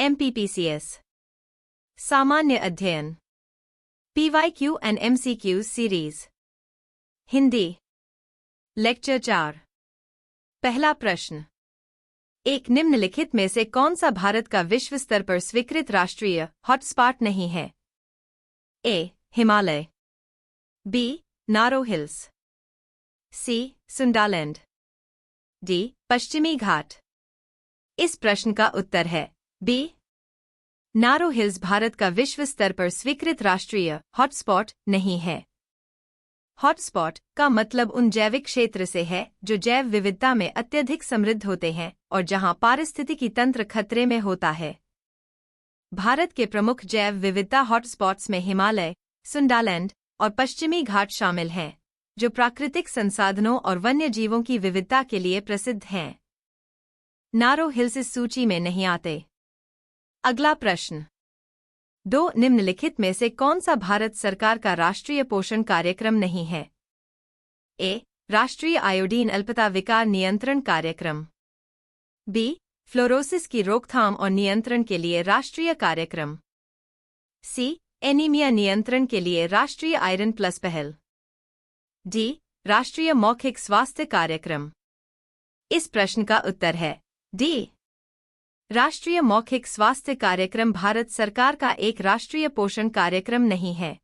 MPPCS सामान्य अध्ययन PYQ and MCQ series Hindi lecture 4 पहला प्रश्न एक निम्नलिखित में से कौन सा भारत का विश्व स्तर पर स्वीकृत राष्ट्रीय हॉटस्पॉट नहीं है? A. Himalaya, B. Garo hills, C. Sundaland, D. पश्चिमी घाट। इस प्रश्न का उत्तर है बी. नारो हिल्स भारत का विश्व स्तर पर स्वीकृत राष्ट्रीय हॉटस्पॉट नहीं है। हॉटस्पॉट का मतलब उन जैविक क्षेत्र से है जो जैव विविधता में अत्यधिक समृद्ध होते हैं और जहां पारिस्थितिकी तंत्र खतरे में होता है। भारत के प्रमुख जैव विविधता हॉटस्पॉट्स में हिमालय, सुंडालैंड और पश्चिमी घाट शामिल हैं, जो प्राकृतिक संसाधनों और वन्य जीवों की विविधता के लिए प्रसिद्ध हैं। नारो हिल्स इस सूची में नहीं आते। अगला प्रश्न 2 निम्नलिखित में से कौन सा भारत सरकार का राष्ट्रीय पोषण कार्यक्रम नहीं है? ए. राष्ट्रीय आयोडीन अल्पता विकार नियंत्रण कार्यक्रम, बी. फ्लोरोसिस की रोकथाम और नियंत्रण के लिए राष्ट्रीय कार्यक्रम, सी. एनीमिया नियंत्रण के लिए राष्ट्रीय आयरन प्लस पहल, डी. राष्ट्रीय मौखिक स्वास्थ्य कार्यक्रम। इस प्रश्न का उत्तर है डी. राष्ट्रीय मौखिक स्वास्थ्य कार्यक्रम भारत सरकार का एक राष्ट्रीय पोषण कार्यक्रम नहीं है।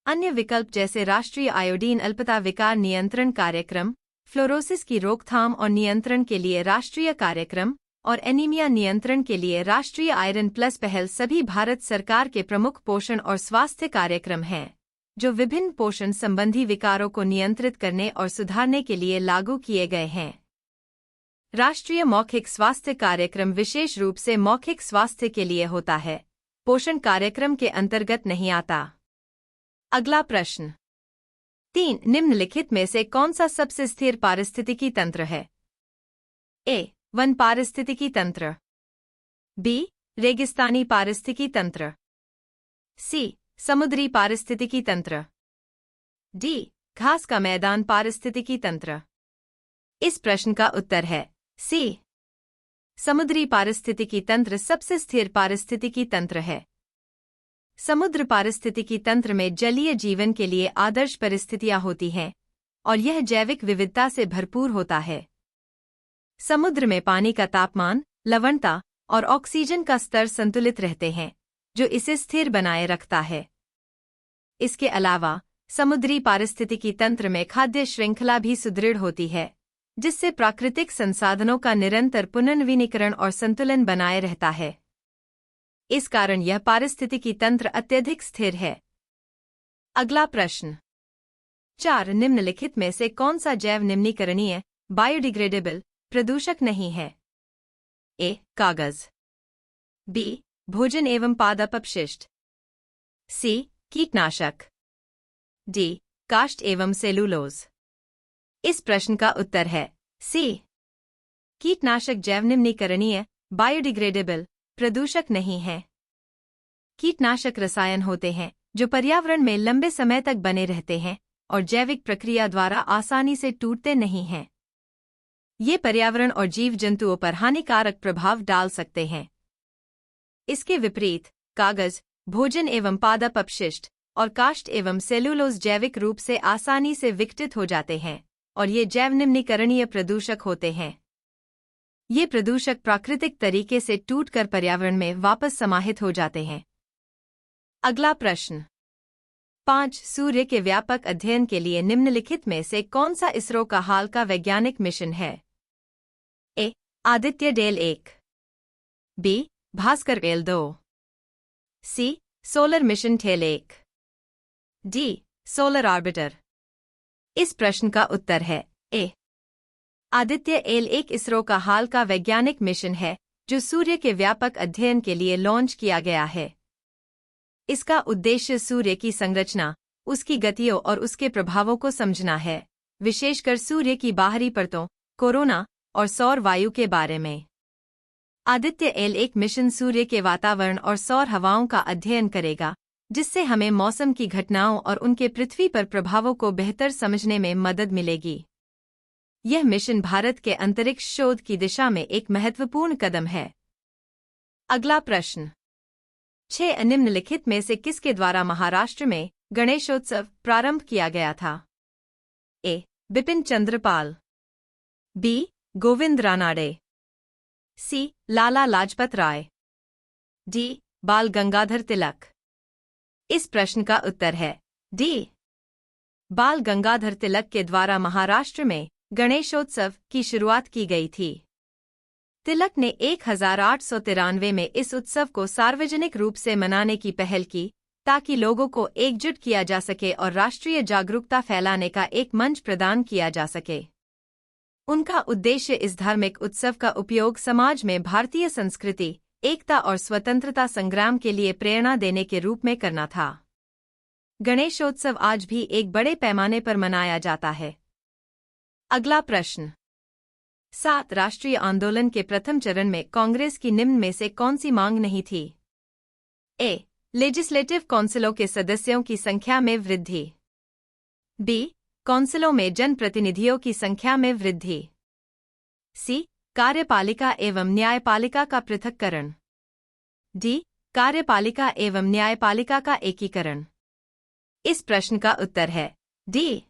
अन्य विकल्प जैसे राष्ट्रीय आयोडीन अल्पता विकार नियंत्रण कार्यक्रम, फ्लोरोसिस की रोकथाम और नियंत्रण के लिए राष्ट्रीय कार्यक्रम और एनीमिया नियंत्रण के लिए राष्ट्रीय आयरन प्लस पहल सभी भारत सरकार के प्रमुख पोषण और स्वास्थ्य कार्यक्रम हैं, जो विभिन्न पोषण संबंधी विकारों को नियंत्रित करने और सुधारने के लिए लागू किए गए हैं। राष्ट्रीय मौखिक स्वास्थ्य कार्यक्रम विशेष रूप से मौखिक स्वास्थ्य के लिए होता है, पोषण कार्यक्रम के अंतर्गत नहीं आता। अगला प्रश्न 3 निम्नलिखित में से कौन सा सबसे स्थिर पारिस्थितिकी तंत्र है? ए. वन पारिस्थितिकी तंत्र, बी. रेगिस्तानी पारिस्थितिकी तंत्र, सी. समुद्री पारिस्थितिकी तंत्र, डी. घास का मैदान पारिस्थितिकी तंत्र। इस प्रश्न का उत्तर है सी. समुद्री पारिस्थितिकी तंत्र सबसे स्थिर पारिस्थितिकी तंत्र है। समुद्र पारिस्थितिकी तंत्र में जलीय जीवन के लिए आदर्श परिस्थितियां होती हैं और यह जैविक विविधता से भरपूर होता है। समुद्र में पानी का तापमान, लवणता और ऑक्सीजन का स्तर संतुलित रहते हैं, जो इसे स्थिर बनाए रखता है। इसके अलावा समुद्री पारिस्थितिकी तंत्र में खाद्य श्रृंखला भी सुदृढ़ होती है, जिससे प्राकृतिक संसाधनों का निरंतर पुनर्नवीनीकरण और संतुलन बनाए रहता है। इस कारण यह पारिस्थितिकी तंत्र अत्यधिक स्थिर है। अगला प्रश्न 4 निम्नलिखित में से कौन सा जैव निम्नीकरणीय बायोडिग्रेडेबल प्रदूषक नहीं है? ए. कागज, बी. भोजन एवं पादप अपशिष्ट, सी. कीटनाशक, डी. काष्ठ एवं सेलुलोज। इस प्रश्न का उत्तर है सी. कीटनाशक जैव निम्नीकरणीय बायोडिग्रेडेबल प्रदूषक नहीं है। कीटनाशक रसायन होते हैं जो पर्यावरण में लंबे समय तक बने रहते हैं और जैविक प्रक्रिया द्वारा आसानी से टूटते नहीं हैं। ये पर्यावरण और जीव जंतुओं पर हानिकारक प्रभाव डाल सकते हैं। इसके विपरीत कागज, भोजन एवं पादप अपशिष्ट और काष्ठ एवं सेलुलोज जैविक रूप से आसानी से विघटित हो जाते हैं और ये जैव निम्नीकरणीय प्रदूषक होते हैं। ये प्रदूषक प्राकृतिक तरीके से टूटकर पर्यावरण में वापस समाहित हो जाते हैं। अगला प्रश्न 5 सूर्य के व्यापक अध्ययन के लिए निम्नलिखित में से कौन सा इसरो का हाल का वैज्ञानिक मिशन है? A. Aditya L 1, B. Bhaskar L 2, C. Solar mission L 1, D. Solar orbiter. इस प्रश्न का उत्तर है ए. आदित्य एल 1 इसरो का हाल का वैज्ञानिक मिशन है जो सूर्य के व्यापक अध्ययन के लिए लॉन्च किया गया है। इसका उद्देश्य सूर्य की संरचना, उसकी गतियों और उसके प्रभावों को समझना है, विशेषकर सूर्य की बाहरी परतों, कोरोना और सौर वायु के बारे में। आदित्य एल 1 मिशन सूर्य के वातावरण और सौर हवाओं का अध्ययन करेगा, जिससे हमें मौसम की घटनाओं और उनके पृथ्वी पर प्रभावों को बेहतर समझने में मदद मिलेगी। यह मिशन भारत के अंतरिक्ष शोध की दिशा में एक महत्वपूर्ण कदम है। अगला प्रश्न। 6 निम्नलिखित में से किसके द्वारा महाराष्ट्र में गणेशोत्सव प्रारंभ किया गया था? ए. बिपिन चंद्र पाल, बी. गोविंद रानाडे, सी. लाला लाजपत राय, डी. बाल गंगाधर तिलक। इस प्रश्न का उत्तर है डी. बाल गंगाधर तिलक के द्वारा महाराष्ट्र में गणेशोत्सव की शुरुआत की गई थी। तिलक ने 1893 में इस उत्सव को सार्वजनिक रूप से मनाने की पहल की ताकि लोगों को एकजुट किया जा सके और राष्ट्रीय जागरूकता फैलाने का एक मंच प्रदान किया जा सके। उनका उद्देश्य इस धार्मिक उत्सव का उपयोग समाज में भारतीय संस्कृति, एकता और स्वतंत्रता संग्राम के लिए प्रेरणा देने के रूप में करना था। गणेशोत्सव आज भी एक बड़े पैमाने पर मनाया जाता है। अगला प्रश्न। 7 राष्ट्रीय आंदोलन के प्रथम चरण में कांग्रेस की निम्न में से कौन सी मांग नहीं थी? ए. लेजिस्लेटिव काउंसिलों के सदस्यों की संख्या में वृद्धि, बी. काउंसिलों में जनप्रतिनिधियों की संख्या में वृद्धि, सी. कार्यपालिका एवं न्यायपालिका का पृथक्करण, डी. कार्यपालिका एवं न्यायपालिका का एकीकरण। इस प्रश्न का उत्तर है डी.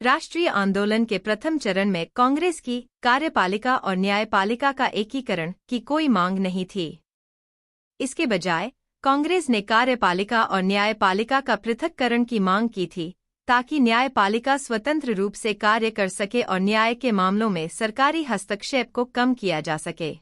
राष्ट्रीय आंदोलन के प्रथम चरण में कांग्रेस की कार्यपालिका और न्यायपालिका का एकीकरण की कोई मांग नहीं थी। इसके बजाय कांग्रेस ने कार्यपालिका और न्यायपालिका का पृथक्करण की मांग की थी ताकि न्यायपालिका स्वतंत्र रूप से कार्य कर सके और न्याय के मामलों में सरकारी हस्तक्षेप को कम किया जा सके।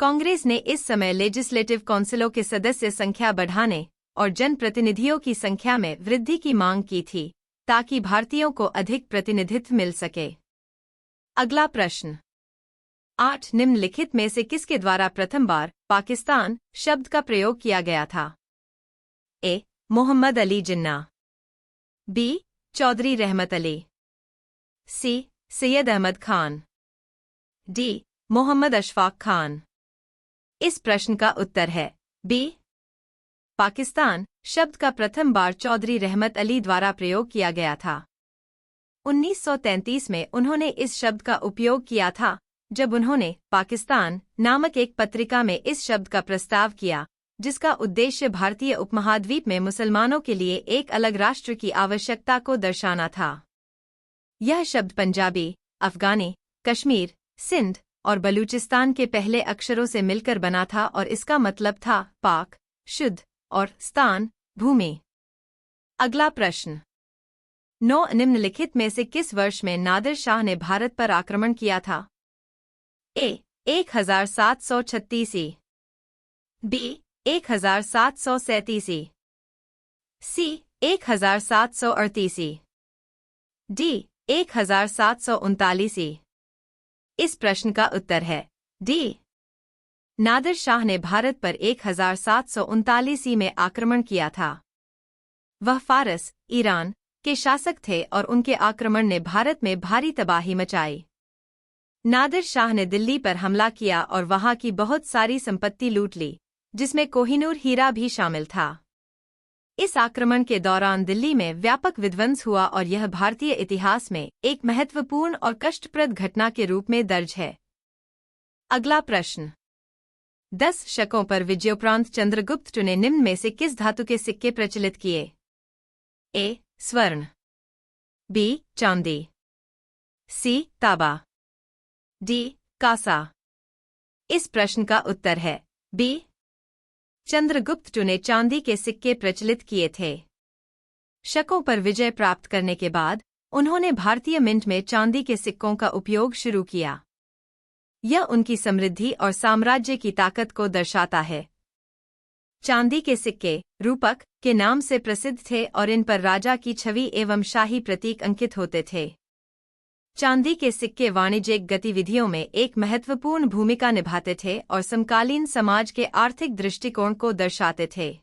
कांग्रेस ने इस समय लेजिस्लेटिव काउंसिलों के सदस्य संख्या बढ़ाने और जनप्रतिनिधियों की संख्या में वृद्धि की मांग की थी ताकि भारतीयों को अधिक प्रतिनिधित्व मिल सके। अगला प्रश्न। 8 निम्नलिखित में से किसके द्वारा प्रथम बार पाकिस्तान शब्द का प्रयोग किया गया था? ए. मोहम्मद अली जिन्ना, बी. चौधरी रहमत अली, सी. सैयद अहमद खान, डी. मोहम्मद अशफाक खान। इस प्रश्न का उत्तर है बी. पाकिस्तान शब्द का प्रथम बार चौधरी रहमत अली द्वारा प्रयोग किया गया था। 1933 में उन्होंने इस शब्द का उपयोग किया था जब उन्होंने पाकिस्तान नामक एक पत्रिका में इस शब्द का प्रस्ताव किया जिसका उद्देश्य भारतीय उपमहाद्वीप में मुसलमानों के लिए एक अलग राष्ट्र की आवश्यकता को दर्शाना था। यह शब्द पंजाबी, अफगानी, कश्मीर, सिंध और बलूचिस्तान के पहले अक्षरों से मिलकर बना था और इसका मतलब था पाक, शुद्ध और स्थान, भूमि। अगला प्रश्न। 9 निम्नलिखित में से किस वर्ष में नादिर शाह ने भारत पर आक्रमण किया था? ए. 1736, बी. 1737, सी. 1738, डी. 1739। इस प्रश्न का उत्तर है डी. नादिर शाह ने भारत पर 1739 में आक्रमण किया था। वह फारस, ईरान के शासक थे और उनके आक्रमण ने भारत में भारी तबाही मचाई। नादिर शाह ने दिल्ली पर हमला किया और वहां की बहुत सारी संपत्ति लूट ली, जिसमें कोहिनूर हीरा भी शामिल था। इस आक्रमण के दौरान दिल्ली में व्यापक विध्वंस हुआ और यह भारतीय इतिहास में एक महत्वपूर्ण और कष्टप्रद घटना के रूप में दर्ज है। अगला प्रश्न। 10 शकों पर विजयोपरांत चंद्रगुप्त ने निम्न में से किस धातु के सिक्के प्रचलित किए? ए. स्वर्ण, बी. चांदी, सी. तांबा, डी. कांसा। इस प्रश्न का उत्तर है बी. चंद्रगुप्त ने चांदी के सिक्के प्रचलित किए थे। शकों पर विजय प्राप्त करने के बाद उन्होंने भारतीय मिंट में चांदी के सिक्कों का उपयोग शुरू किया। यह उनकी समृद्धि और साम्राज्य की ताकत को दर्शाता है। चांदी के सिक्के रूपक के नाम से प्रसिद्ध थे और इन पर राजा की छवि एवं शाही प्रतीक अंकित होते थे। चांदी के सिक्के वाणिज्यिक गतिविधियों में एक महत्वपूर्ण भूमिका निभाते थे और समकालीन समाज के आर्थिक दृष्टिकोण को दर्शाते थे।